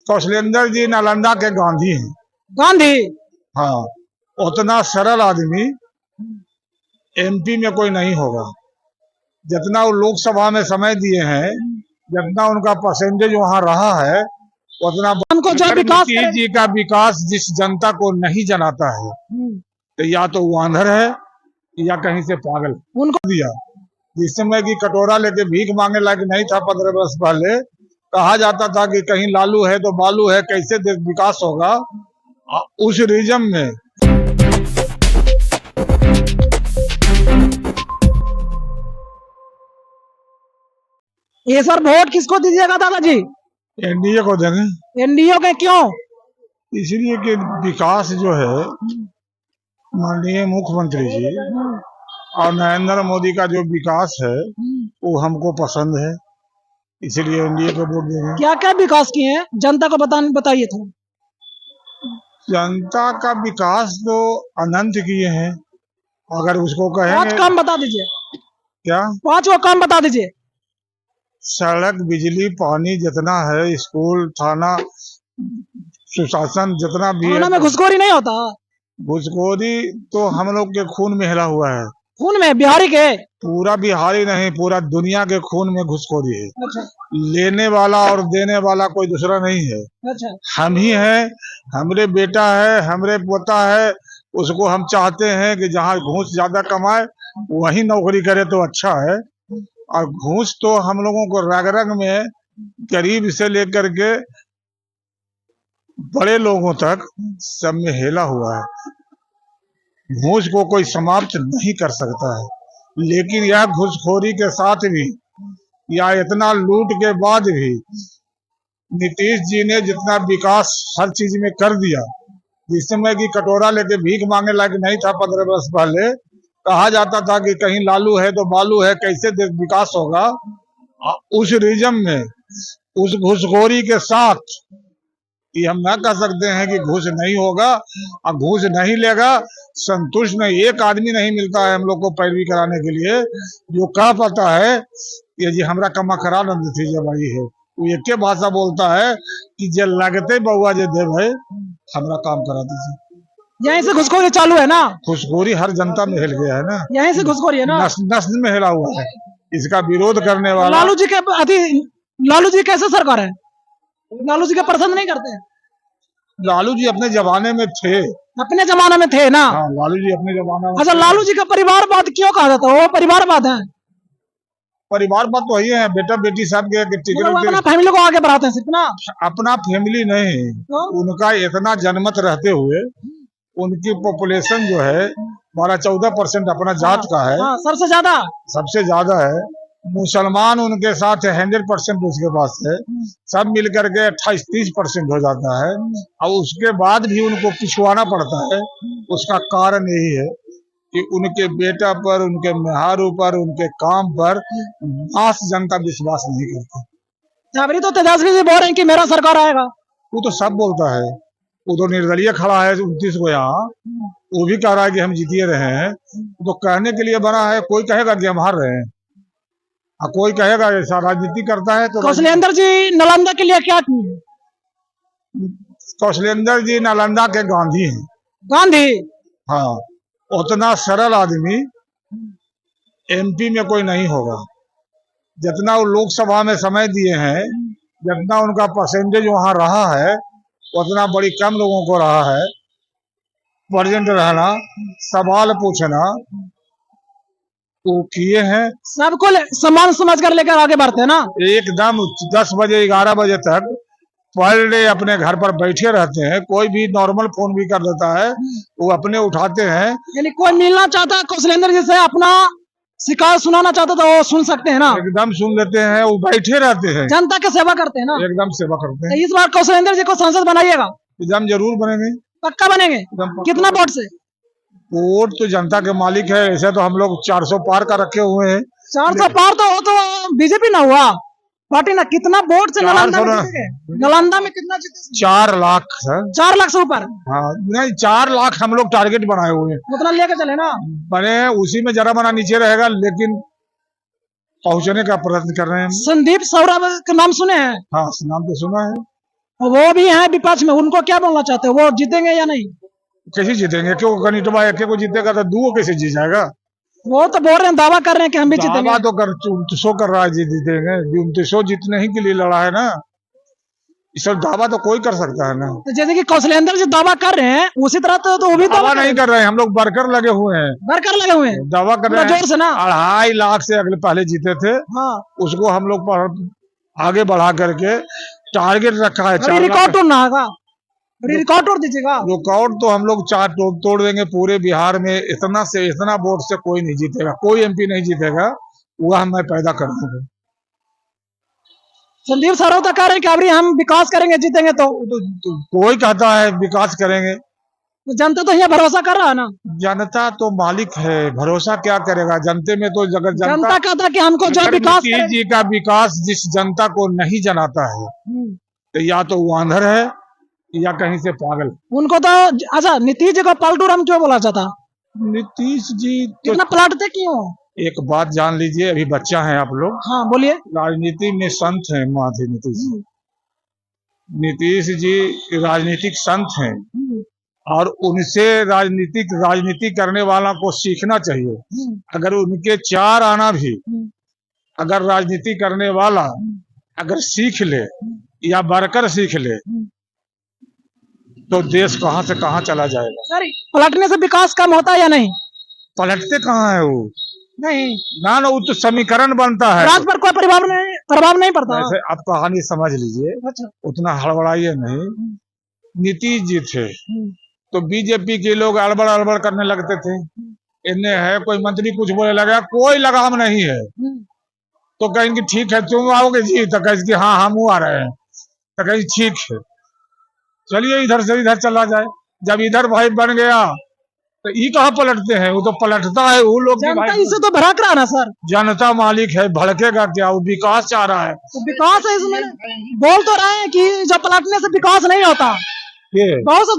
कौशलेंद्र जी नालंदा के गांधी हैं। गांधी। हाँ, उतना सरल आदमी एमपी में कोई नहीं होगा। जितना वो लोकसभा में समय दिए हैं, जितना उनका परसेंटेज वहां रहा है, उतना उनको जो विकास नीतीश जी का विकास जिस जनता को नहीं जनाता है, तो या तो वो आंधर है या कहीं से पागल उनको दिया। जिस समय की कटोरा लेके भीख मांगने लायक नहीं था 15 वर्ष पहले, कहा जाता था कि कहीं लालू है तो बालू है, कैसे विकास होगा। उस रीजन में ये सर वोट किसको दीजिएगा दादाजी? एनडीए को देंगे। एनडीए के क्यों? इसलिए कि विकास जो है माननीय मुख्यमंत्री जी और नरेंद्र मोदी का जो विकास है वो हमको पसंद है, इसलिए एनडीए को वोट देंगे। क्या क्या विकास किए हैं जनता को बताइए थोड़ा। जनता का विकास तो अनंत किए हैं। अगर उसको 5 कहेंगे काम बता दीजिए। क्या 5 वो काम बता दीजिए। सड़क, बिजली, पानी जितना है, स्कूल, थाना, सुशासन जितना भी थाना है। में घुसखोरी नहीं होता? घुसखोरी तो हम लोग के खून में हिला हुआ है। खून में? बिहारी के? पूरा बिहारी नहीं, पूरा दुनिया के खून में घुसखोरी है। अच्छा लेने वाला और देने वाला कोई दूसरा नहीं है, अच्छा। हम ही हैं। हमरे बेटा है, हमरे पोता है, उसको हम चाहते हैं कि जहाँ घूस ज्यादा कमाए वही नौकरी करे तो अच्छा है। और घूस तो हम लोगों को रग रग में, गरीब से लेकर के बड़े लोगों तक सब में हेला हुआ है। घूस को कोई समाप्त नहीं कर सकता है, लेकिन यह घूसखोरी के साथ भी या इतना लूट के बाद भी नीतीश जी ने जितना विकास हर चीज में कर दिया, जिस समय की कटोरा लेके भीख मांगने लायक नहीं था 15 वर्ष पहले, कहा जाता था कि कहीं लालू है तो बालू है, कैसे विकास होगा। उस रीजन में उस घूसखोरी के साथ ये हम ना कह सकते हैं कि घूस नहीं होगा और घूस नहीं लेगा। संतुष्ट नहीं, एक आदमी नहीं मिलता है हम लोग को पैरवी कराने के लिए जो कह पाता है ये जी हमरा कमा करा नंद थी जब आई है। वो एक के भाषा बोलता है कि जे लगते बउआ जे दे भाई हमरा काम करा दीजिए। यहीं से घुसखोरी चालू है ना? घुसखोरी हर जनता में हिल गया है ना, यहीं से घुसखोरी है ना? नस में हिला हुआ है। इसका विरोध करने वाला लालू जी के लालू जी कैसे सरकार है? लालू जी के पसंद नहीं करते? लालू जी अपने जमाने में थे। अपने जमाने में थे ना? हाँ, लालू जी अपने जमाने में। अच्छा, लालू जी का परिवारवाद क्यों कहा जाता है? वो परिवारवाद है? परिवारवाद तो वही है, बेटा बेटी सब के मतलब अपना फैमिली को आगे बढ़ाते हैं सिर्फ ना? अपना फैमिली नहीं, उनका इतना जनमत रहते हुए उनकी पॉपुलेशन जो है 12-14% अपना जात का है। सबसे ज्यादा है। मुसलमान उनके साथ 100% उसके पास है। सब मिलकर के 28-30% हो जाता है और उसके बाद भी उनको पिछवाना पड़ता है। उसका कारण यही है कि उनके बेटा पर, उनके मेहारू पर, उनके काम पर मास जनता विश्वास नहीं करती। तो तेजस्वी जी बोल रहे हैं कि मेरा सरकार आएगा। वो तो सब बोलता है, वो तो निर्दलीय खड़ा है 29 को यहाँ, वो भी कह रहा है कि हम जीतिए रहे हैं। तो कहने के लिए बना है, कोई कहेगा कि हम हार रहे हैं और कोई कहेगा ऐसा राजनीति करता है। तो कौशलेंद्र जी नालंदा के लिए क्या किए? कौशलेंद्र जी नालंदा के गांधी हैं। गांधी। हाँ, उतना सरल आदमी एमपी में कोई नहीं होगा। जितना वो लोकसभा में समय दिए हैं, जितना उनका परसेंटेज वहां रहा है, उतना बड़ी कम लोगों को रहा है। प्रेजेंट रहना, सवाल पूछना वो किए हैं। सबको समान समझ कर लेकर आगे बढ़ते हैं ना? एकदम 10 बजे 11 बजे तक पर डे अपने घर पर बैठे रहते हैं। कोई भी नॉर्मल फोन भी कर देता है, वो अपने उठाते हैं। यानी कोई मिलना चाहता है कौशलेंद्र जी से, अपना शिकायत सुनाना चाहता तो वो सुन सकते हैं ना? एकदम सुन लेते हैं, वो बैठे रहते हैं, जनता की सेवा करते हैं ना? एकदम सेवा करते हैं। इस बार कौशलेंद्र जी को सांसद बनाइएगा? एकदम जरूर बनेंगे। पक्का बनेंगे? कितना वोट से? वोट तो जनता के मालिक है। ऐसे तो हम लोग 400 पार का रखे हुए हैं। 400 पार तो बीजेपी ना हुआ पार्टी ना। कितना वोट से नालंदा में कितना जीते? 4 लाख सर। 4 लाख से ऊपर? हाँ, नहीं 4 लाख हम लोग टारगेट बनाए हुए हैं। उतना लेकर चले ना? बने उसी में जरा बना नीचे रहेगा, लेकिन पहुंचने का प्रयत्न कर रहे हैं। संदीप सौरभ का नाम सुने हैं? हाँ, नाम तो सुना है। वो भी हैं विपक्ष में, उनको क्या बोलना चाहते हो, वो जीतेंगे या नहीं? कैसे जीतेंगे? क्यों गणितवा एक को जीतेगा तो दो कैसे जीत जाएगा? वो तो बोल रहे हैं, दावा कर रहे हैं कि हम भी जीतेंगे। दावा तो कर शो कर रहा है जीतेंगे, तो शो जीतने ही के लिए लड़ा है ना। ये सब दावा तो कोई कर सकता है ना। तो जैसे कि कौशलेंद्र जी दावा कर रहे हैं, उसी तरह तो वो भी दावा नहीं कर रहे हैं, हम लोग वर्कर लगे हुए हैं, वर्कर लगे हुए हैं दावा कर पूरा रहे हैं। जोर से ना। 2.5 लाख से अगले पहले जीते थे, हाँ, उसको हम लोग आगे बढ़ा करके टारगेट रखा है 4 लाख। रिकॉर्ड तोड़ना होगा, रिकॉर्ड तोड़ दीजिएगा। रिकॉर्ड तो हम लोग तोड़ देंगे पूरे बिहार में। इतना से इतना वोट से कोई नहीं जीतेगा, कोई एमपी नहीं जीतेगा, वह मैं पैदा कर दूंगा। संदीप सरोता कह रहे हैं कि अभी हम विकास करेंगे, जीतेंगे तो कोई कहता है विकास करेंगे, जनता तो यहाँ भरोसा कर रहा है ना। जनता तो मालिक है, भरोसा क्या करेगा जनते में? तो अगर जनता कहता है कि हमको जो अगर विकास नीतीश जी का विकास जिस जनता को नहीं जनाता है, तो या तो वो आंधर है या कहीं से पागल। उनको तो अच्छा, नीतीश जी को पलटू राम क्यों बोला जाता? नीतीश जी तो इतना पलटते क्यों? एक बात जान लीजिए, अभी बच्चा है आप लोग, हाँ बोलिए। राजनीति में संत हैं माधे नीतीश जी राजनीतिक संत हैं, और उनसे राजनीति करने वाला को सीखना चाहिए। अगर उनके 4 आना भी अगर राजनीति करने वाला अगर सीख ले या वर्कर सीख ले, तो देश कहां से कहां चला जाएगा। सर, पलटने से विकास कम होता है या नहीं? पलटते कहाँ है वो? नहीं ना वो तो समीकरण बनता है, राज पर कोई प्रभाव नहीं पड़ता। वैसे आप कहानी समझ लीजिए, अच्छा, उतना हड़बड़ाइए नहीं। नीतीश जी थे तो बीजेपी के लोग अड़बड़ अड़बड़ करने लगते थे, इन्हें है कोई मंत्री कुछ बोले लगा, कोई लगाम नहीं है, तो कहेंगे ठीक है तुम आओगे जी, तो कहेंगे हाँ हम आ रहे हैं, तो कहेंगे ठीक है चलिए इधर से इधर चला जाए। जब इधर भाई बन गया तो ये कहाँ पलटते हैं? वो तो पलटता है वो लोग की जनता भाई, इसे तो भड़क रहा ना सर। जनता मालिक है, भड़केगा क्या? वो विकास चाह रहा है। तो विकास है इसमें, बोल तो रहे हैं कि जब पलटने से विकास नहीं होता, ये बहुत से